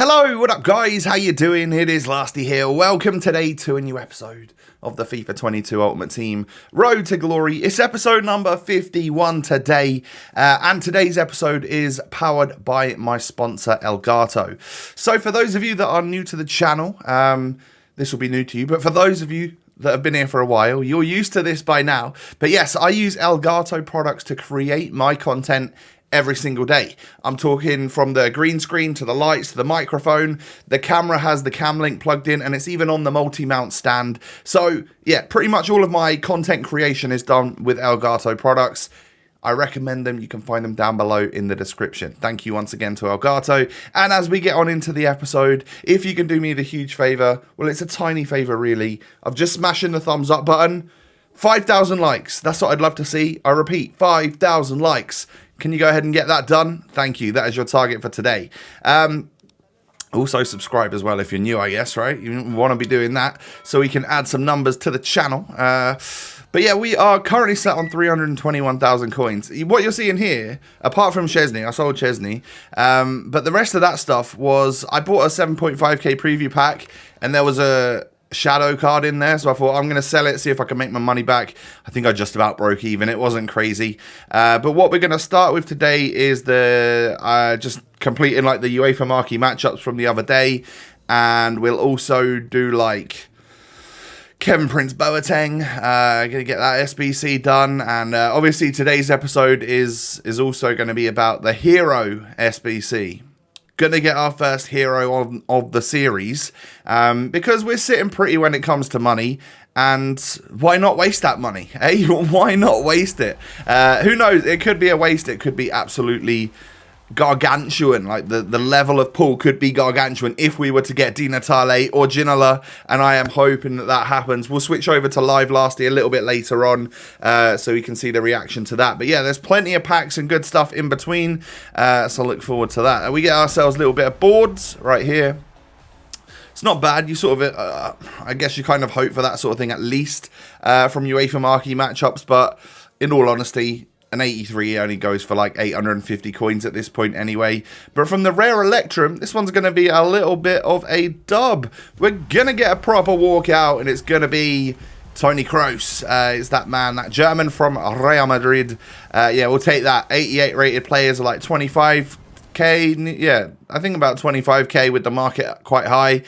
Hello, what up guys? How you doing? It is Lasty here. Welcome today to a new episode of the FIFA 22 Ultimate Team Road to Glory. It's episode number 51 today, and today's episode is powered by my sponsor Elgato. So for those of you that are new to the channel, this will be new to you, but for those of you that have been here for a while, you're used to this by now. But yes, I use Elgato products to create my content every single day. I'm talking from the green screen to the lights to the microphone. The camera has the cam link plugged in, and it's even on the multi-mount stand. So yeah, pretty much all of my content creation is done with Elgato products. I recommend them. You can find them down below in the description. Thank you once again to Elgato. And as we get on into the episode, if you can do me the huge favor, well, it's a tiny favor really, of just smashing the thumbs up button. 5,000 likes. That's what I'd love to see. I repeat, 5,000 likes. Can you go ahead and get that done? Thank you. That is your target for today. Also subscribe as well if you're new, I guess, right? You want to be doing that so we can add some numbers to the channel. But yeah, we are currently set on 321,000 coins. What you're seeing here, apart from Chesney, I sold Chesney, but the rest of that stuff was, I bought a 7.5k preview pack, and there was a shadow card in there, so I thought I'm going to sell it, see if I can make my money back. I think I just about broke even. It wasn't crazy, but what we're going to start with today is the just completing like the UEFA marquee matchups from the other day, and we'll also do like Kevin Prince Boateng, gonna get that SBC done, and obviously today's episode is also going to be about the Hero SBC. Gonna get our first hero of the series, because we're sitting pretty when it comes to money, and why not waste that money, eh? Why not waste it? Who knows, it could be a waste, it could be absolutely gargantuan. Like the level of pull could be gargantuan if we were to get Di Natale or Ginola, and I am hoping that happens. We'll switch over to live Lasty a little bit later on, so we can see the reaction to that. But yeah, there's plenty of packs and good stuff in between, so look forward to that. We get ourselves a little bit of boards right here. It's not bad. You sort of, I guess you kind of hope for that sort of thing at least from UEFA marquee matchups, but in all honesty, an 83 only goes for like 850 coins at this point anyway. But from the rare Electrum, this one's going to be a little bit of a dub. We're going to get a proper walkout, and it's going to be Toni Kroos. It's that man, that German from Real Madrid. Yeah, we'll take that. 88 rated players are like 25k. Yeah, I think about 25k with the market quite high.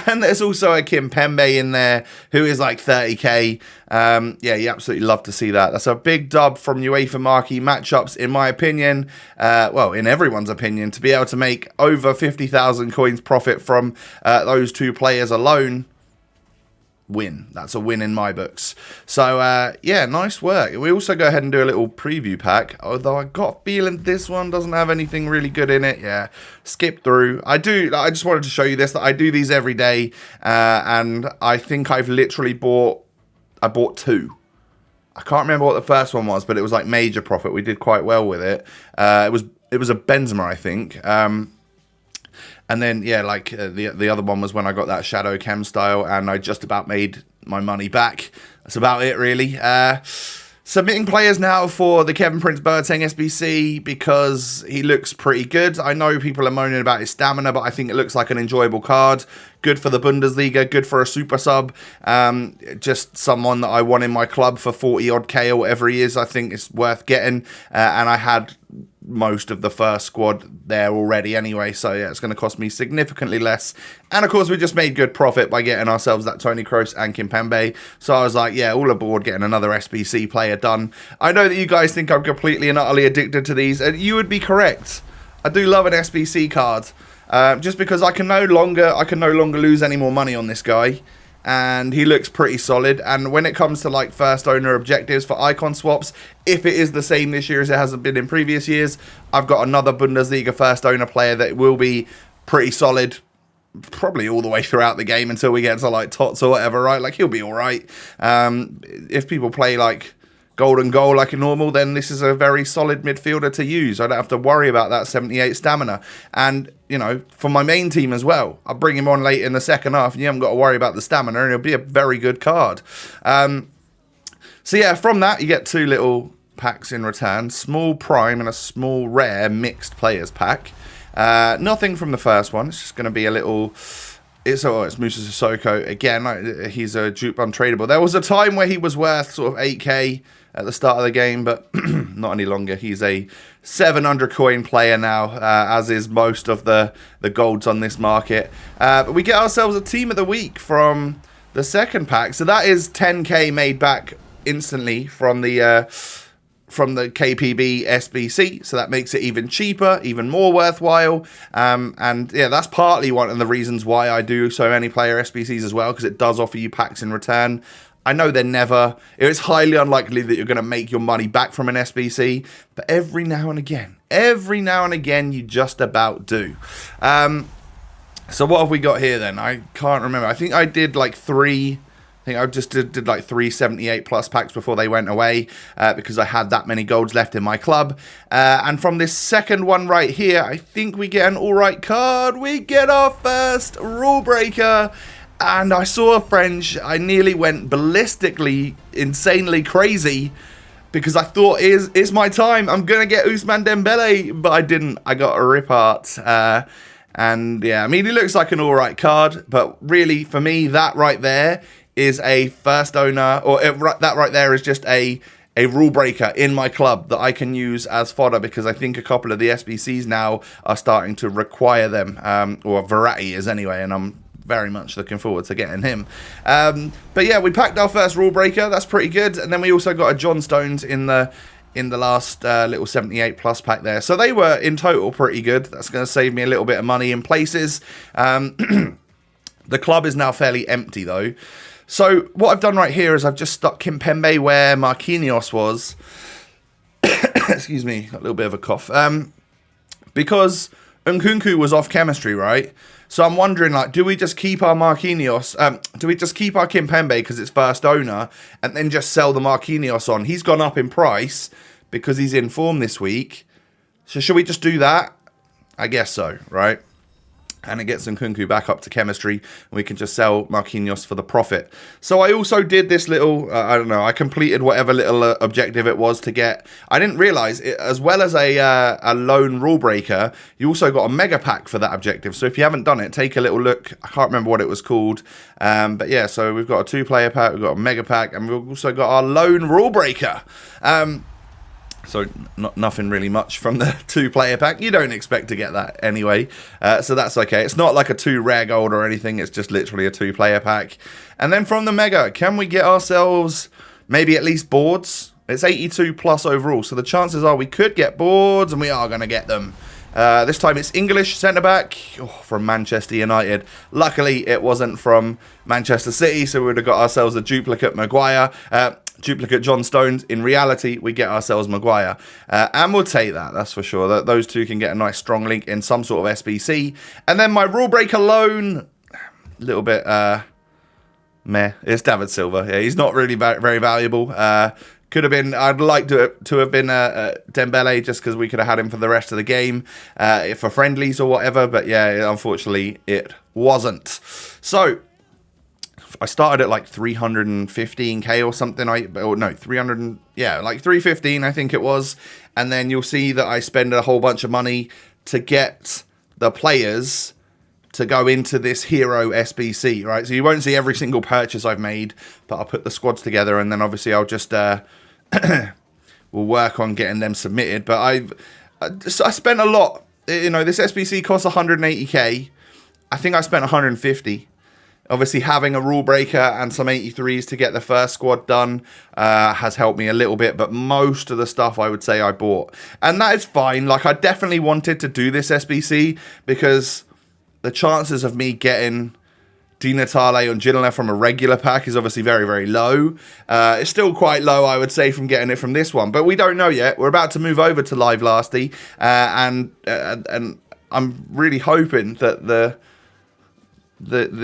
And there's also a Kimpembe in there who is like 30k. Yeah, you absolutely love to see that. That's a big dub from UEFA marquee matchups, in my opinion. Well, in everyone's opinion, to be able to make over 50,000 coins profit from those two players alone. Win. That's a win in my books. So yeah, nice work. We also go ahead and do a little preview pack, although I got a feeling this one doesn't have anything really good in it. Yeah, skip through. I just wanted to show you this, that I do these every day, and I think I've literally I bought two. I can't remember what the first one was, but it was like major profit. We did quite well with it. It was a Benzema, I think. And then, yeah, like the other one was when I got that Shadow Chem style, and I just about made my money back. That's about it, really. Submitting players now for the Kevin Prince Boateng SBC because he looks pretty good. I know people are moaning about his stamina, but I think it looks like an enjoyable card. Good for the Bundesliga, good for a super sub. Just someone that I want in my club for 40 odd K or whatever he is. I think it's worth getting. And I had most of the first squad there already anyway, so yeah, it's going to cost me significantly less. And of course, we just made good profit by getting ourselves that Toni Kroos and Kimpembe, so I was like, yeah, all aboard getting another SBC player done. I know that you guys think I'm completely and utterly addicted to these, and you would be correct. I do love an SBC card, just because I can no longer lose any more money on this guy. And he looks pretty solid. And when it comes to like first owner objectives for icon swaps, if it is the same this year as it hasn't been in previous years, I've got another Bundesliga first owner player that will be pretty solid, probably all the way throughout the game until we get to like Tots or whatever, right? Like, he'll be all right. If people play like golden goal like a normal, then this is a very solid midfielder to use. I don't have to worry about that 78 stamina. And, you know, for my main team as well, I'll bring him on late in the second half and you haven't got to worry about the stamina, and it'll be a very good card. So yeah, from that, you get two little packs in return. Small prime and a small rare mixed players pack. Nothing from the first one. It's just going to be a little... It's Musa Sissoko. Again, he's a dupe untradeable. There was a time where he was worth sort of 8k at the start of the game, but not any longer. He's a 700 coin player now, as is most of the golds on this market. But we get ourselves a team of the week from the second pack. So that is 10k made back instantly from the KPB SBC, so that makes it even cheaper, even more worthwhile. And yeah, that's partly one of the reasons why I do so many player SBCs as well, because it does offer you packs in return. I know it's highly unlikely that you're going to make your money back from an SBC, but every now and again, you just about do. So what have we got here then? I can't remember. I think I did like three... I think I just did like 378 plus packs before they went away because I had that many golds left in my club. And from this second one right here, I think we get an alright card. We get our first rule breaker. And I saw a French. I nearly went ballistically, insanely crazy because I thought, it's my time. I'm going to get Ousmane Dembele. But I didn't. I got a rip art. And yeah, I mean, he looks like an alright card. But really, for me, that right there is a first owner, or that right there is just a rule breaker in my club that I can use as fodder, because I think a couple of the SBCs now are starting to require them, or Verratti is anyway, and I'm very much looking forward to getting him. But yeah, we packed our first rule breaker. That's pretty good. And then we also got a John Stones in the last little 78 plus pack there. So they were in total pretty good. That's going to save me a little bit of money in places. The club is now fairly empty though. So what I've done right here is I've just stuck Kimpembe where Marquinhos was. Excuse me, got a little bit of a cough. Because Nkunku was off chemistry, right? So I'm wondering, like, do we just keep our Marquinhos? Do we just keep our Kimpembe because it's first owner, and then just sell the Marquinhos on? He's gone up in price because he's in form this week. So should we just do that? I guess so, right? And it gets Nkunku back up to chemistry, and we can just sell Marquinhos for the profit. So I also did this little, I don't know, I completed whatever little objective it was to get. I didn't realise, as well as a lone rule breaker, you also got a mega pack for that objective. So if you haven't done it, take a little look. I can't remember what it was called. But yeah, so we've got a 2-player pack, we've got a mega pack, and we've also got our lone rule breaker. So nothing really much from the 2-player pack. You don't expect to get that anyway. So that's okay. It's not like a 2 rare gold or anything. It's just literally a 2-player pack. And then from the Mega, can we get ourselves maybe at least boards? It's 82 plus overall. So the chances are we could get boards, and we are going to get them. This time it's English centre-back from Manchester United. Luckily, it wasn't from Manchester City, so we would have got ourselves a duplicate Maguire. Duplicate John Stones. In reality, we get ourselves Maguire. And we'll take that, that's for sure. Those two can get a nice strong link in some sort of SBC. And then my rule breaker loan, a little bit meh. It's David Silva. Yeah, he's not really very valuable. Could have been, I'd like to have been Dembele, just because we could have had him for the rest of the game for friendlies or whatever. But yeah, unfortunately, it wasn't. So I started at like 315k or something. Like 315, I think it was. And then you'll see that I spend a whole bunch of money to get the players to go into this hero SBC, right? So you won't see every single purchase I've made, but I'll put the squads together, and then obviously I'll just we'll work on getting them submitted. But I spent a lot. You know, this SBC costs 180k. I think I spent 150. Obviously, having a rule breaker and some 83s to get the first squad done has helped me a little bit, but most of the stuff I would say I bought. And that is fine. Like, I definitely wanted to do this SBC because the chances of me getting Di Natale and Ginola from a regular pack is obviously very, very low. It's still quite low, I would say, from getting it from this one, but we don't know yet. We're about to move over to Live Lasty, and I'm really hoping that the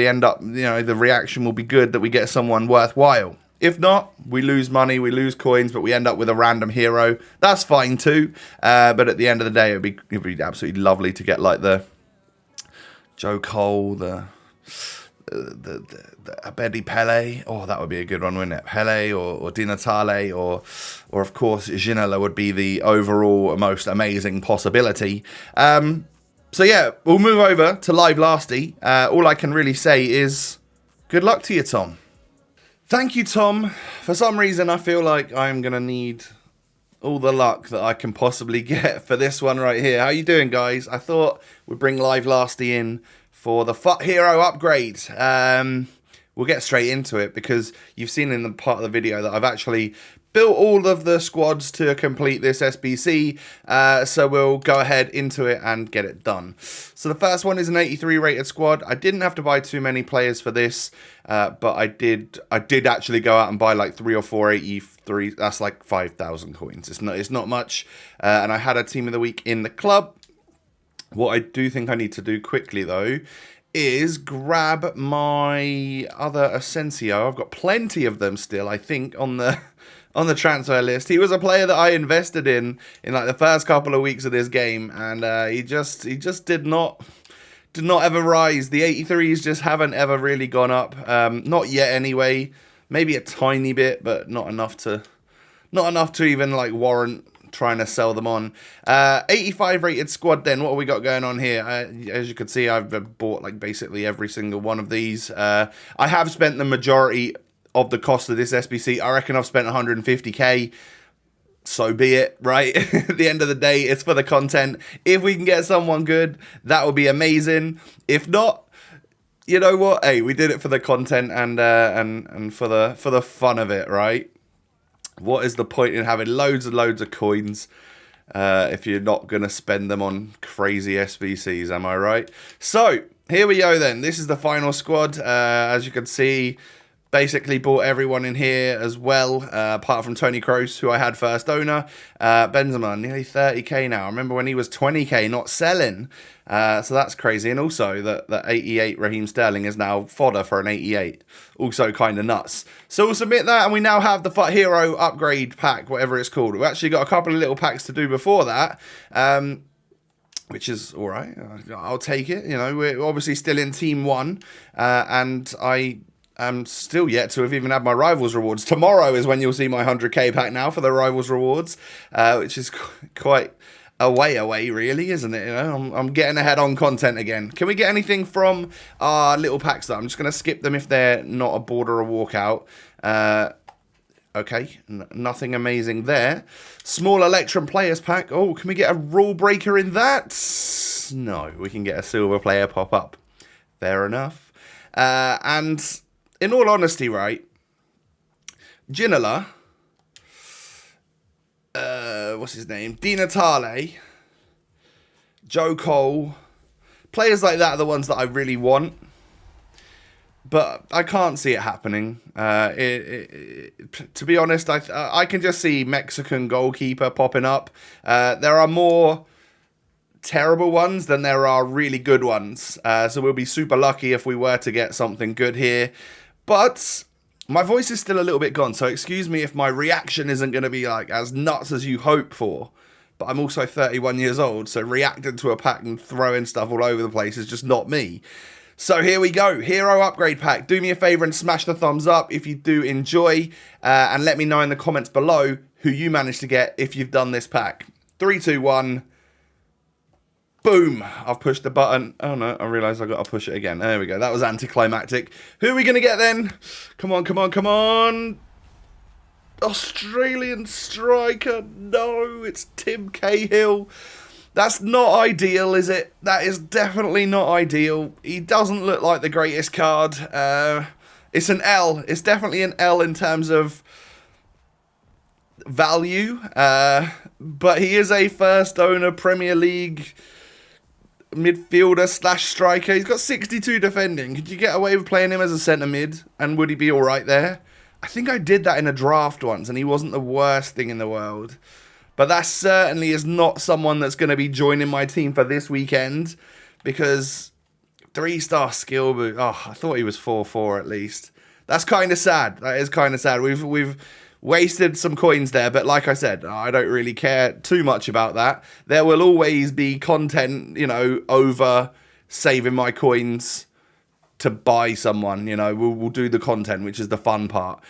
end up, you know, the reaction will be good, that we get someone worthwhile. If not, we lose money, we lose coins, but we end up with a random hero. That's fine too. But at the end of the day, it'd be absolutely lovely to get like the Joe Cole, the Abedi Pele. Oh, that would be a good one, wouldn't it? Pele or Di Natale or of course Ginola would be the overall most amazing possibility. So yeah, we'll move over to Live Lasty. All I can really say is good luck to you, Tom. Thank you, Tom. For some reason, I feel like I'm going to need all the luck that I can possibly get for this one right here. How you doing, guys? I thought we'd bring Live Lasty in for the FUT Hero upgrade. We'll get straight into it because you've seen in the part of the video that I've actually built all of the squads to complete this SBC, so we'll go ahead into it and get it done. So the first one is an 83 rated squad. I didn't have to buy too many players for this, but I did actually go out and buy like 3 or 4 83. That's like 5,000 coins. It's not much, and I had a team of the week in the club. What I do think I need to do quickly though is grab my other Asensio. I've got plenty of them still, I think, on the transfer list. He was a player that I invested in like the first couple of weeks of this game, and he just did not ever rise. The 83s just haven't ever really gone up. Not yet anyway. Maybe a tiny bit, but not enough to even like warrant trying to sell them on. 85 rated squad then. What have we got going on here? As you can see, I've bought like basically every single one of these. I have spent the majority of the cost of this SBC. I reckon I've spent 150k. So be it, right? At the end of the day, it's for the content. If we can get someone good, that would be amazing. If not, you know what? Hey, we did it for the content and for the fun of it, right? What is the point in having loads and loads of coins if you're not going to spend them on crazy SBCs, am I right? So, here we go then. This is the final squad. As you can see, basically bought everyone in here as well, apart from Tony Kroos, who I had first owner. Benzema, nearly 30k now. I remember when he was 20k, not selling. So that's crazy. And also that 88 Raheem Sterling is now fodder for an 88. Also kind of nuts. So we'll submit that, and we now have the FUT Hero upgrade pack, whatever it's called. We've actually got a couple of little packs to do before that. Which is all right. I'll take it. You know, we're obviously still in Team 1. And I'm still yet to have even had my Rivals rewards. Tomorrow is when you'll see my 100k pack now for the Rivals rewards, which is quite a way away, really, isn't it? You know, I'm getting ahead on content again. Can we get anything from our little packs, though? I'm just going to skip them if they're not a border or walkout. Okay, nothing amazing there. Small Electrum Players pack. Oh, can we get a rule breaker in that? No, we can get a silver player pop up. Fair enough. And in all honesty, right, Ginola, what's his name? Di Natale, Joe Cole, players like that are the ones that I really want, but I can't see it happening. To be honest, I can just see Mexican goalkeeper popping up. There are more terrible ones than there are really good ones, so we'll be super lucky if we were to get something good here. But my voice is still a little bit gone, so excuse me if my reaction isn't going to be like as nuts as you hope for. But I'm also 31 years old, so reacting to a pack and throwing stuff all over the place is just not me. So here we go, Hero Upgrade Pack. Do me a favour and smash the thumbs up if you do enjoy, and let me know in the comments below who you managed to get if you've done this pack. 3, 2, 1... Boom! I've pushed the button. Oh no, I realised I've got to push it again. There we go. That was anticlimactic. Who are we going to get then? Come on, come on, come on! Australian striker. No, it's Tim Cahill. That's not ideal, is it? That is definitely not ideal. He doesn't look like the greatest card. It's an L. It's definitely an L in terms of value. But he is a first owner Premier League midfielder / striker. He's got 62 defending. Could you get away with playing him as a centre mid? And would he be all right there? I think I did that in a draft once, and he wasn't the worst thing in the world. But that certainly is not someone that's going to be joining my team for this weekend, because 3-star skill boot. Oh, I thought he was 4-4 at least. That's kind of sad. That is kind of sad. We've wasted some coins there, but like I said, I don't really care too much about that. There will always be content, you know, over saving my coins to buy someone. You know, we'll do the content, which is the fun part.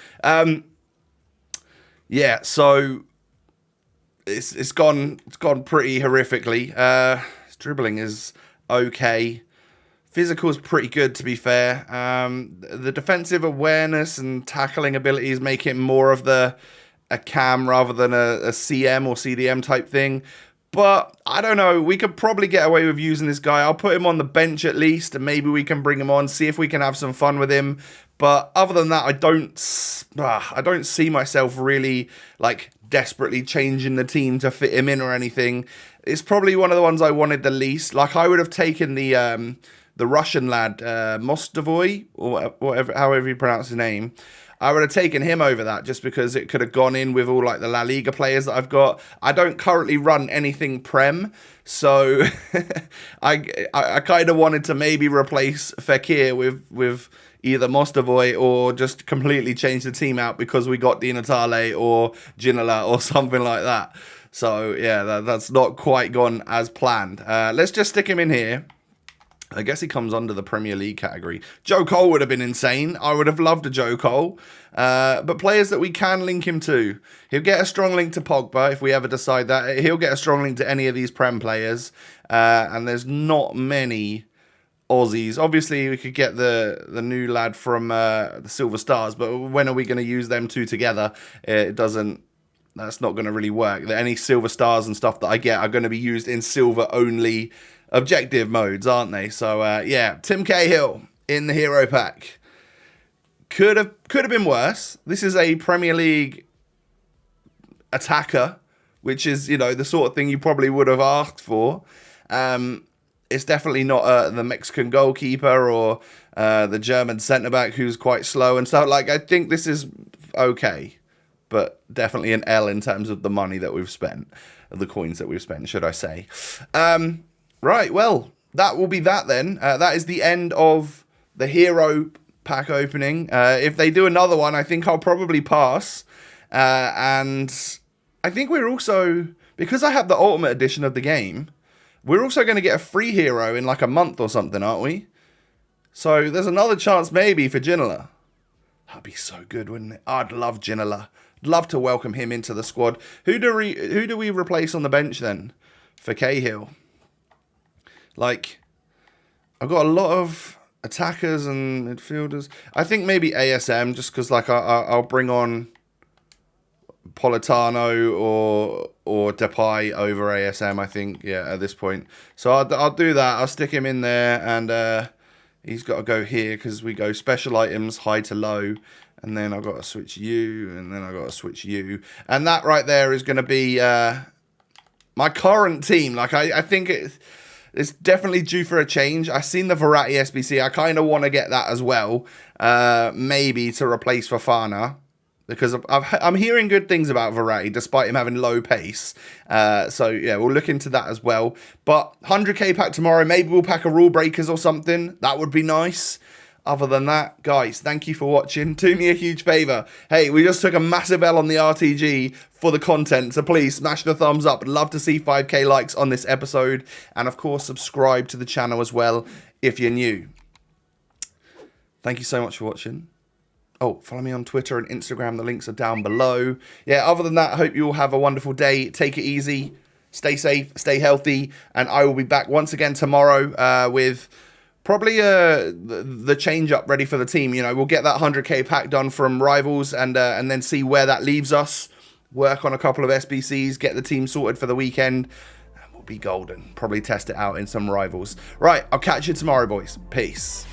Yeah, so it's gone pretty horrifically. His dribbling is okay. Physical's pretty good, to be fair. The defensive awareness and tackling abilities make him more of a cam rather than a CM or CDM type thing. But I don't know. We could probably get away with using this guy. I'll put him on the bench at least, and maybe we can bring him on, see if we can have some fun with him. But other than that, I don't see myself really like desperately changing the team to fit him in or anything. It's probably one of the ones I wanted the least. Like, I would have taken the Russian lad, Mostovoy, or whatever, however you pronounce his name. I would have taken him over that just because it could have gone in with all like the La Liga players that I've got. I don't currently run anything Prem, so I kind of wanted to maybe replace Fekir with either Mostovoy or just completely change the team out because we got Di Natale or Ginola or something like that. So yeah, that's not quite gone as planned. Let's just stick him in here. I guess he comes under the Premier League category. Joe Cole would have been insane. I would have loved a Joe Cole. But players that we can link him to. He'll get a strong link to Pogba if we ever decide that. He'll get a strong link to any of these Prem players. And there's not many Aussies. Obviously, we could get the new lad from the Silver Stars. But when are we going to use them two together? It doesn't. That's not going to really work. Any Silver Stars and stuff that I get are going to be used in silver only objective modes, aren't they? So yeah, Tim Cahill in the hero pack could have been worse. This is a Premier League attacker, which is, you know, the sort of thing you probably would have asked for. It's definitely not the Mexican goalkeeper or the German centre back who's quite slow and stuff. Like, I think this is okay, but definitely an L in terms of the money that we've spent, the coins that we've spent, should I say. Right, well, that will be that then. That is the end of the hero pack opening. If they do another one, I think I'll probably pass. And I think we're also, because I have the Ultimate Edition of the game, we're also going to get a free hero in like a month or something, aren't we? So there's another chance maybe for Ginola. That'd be so good, wouldn't it? I'd love Ginola. I'd love to welcome him into the squad. Who do we replace on the bench then for Cahill? Like, I've got a lot of attackers and midfielders. I think maybe ASM, just because like I'll bring on Politano or Depay over ASM. I think, yeah, at this point. So I'll do that. I'll stick him in there, and he's got to go here because we go special items, high to low, and then I've got to switch you, and then I've got to switch you, and that right there is going to be my current team. Like, I think it's definitely due for a change. I've seen the Verratti SBC. I kind of want to get that as well. Maybe to replace Fofana. Because I'm hearing good things about Verratti, despite him having low pace. So, yeah, we'll look into that as well. But 100k pack tomorrow. Maybe we'll pack a Rule Breakers or something. That would be nice. Other than that, guys, thank you for watching. Do me a huge favour. Hey, we just took a massive L on the RTG for the content, so please smash the thumbs up. I'd love to see 5k likes on this episode. And, of course, subscribe to the channel as well if you're new. Thank you so much for watching. Oh, follow me on Twitter and Instagram. The links are down below. Yeah, other than that, I hope you all have a wonderful day. Take it easy. Stay safe. Stay healthy. And I will be back once again tomorrow with probably the change up ready for the team. You know, we'll get that 100k pack done from Rivals and then see where that leaves us. Work on a couple of SBCs. Get the team sorted for the weekend. And we'll be golden. Probably test it out in some Rivals. Right, I'll catch you tomorrow, boys. Peace.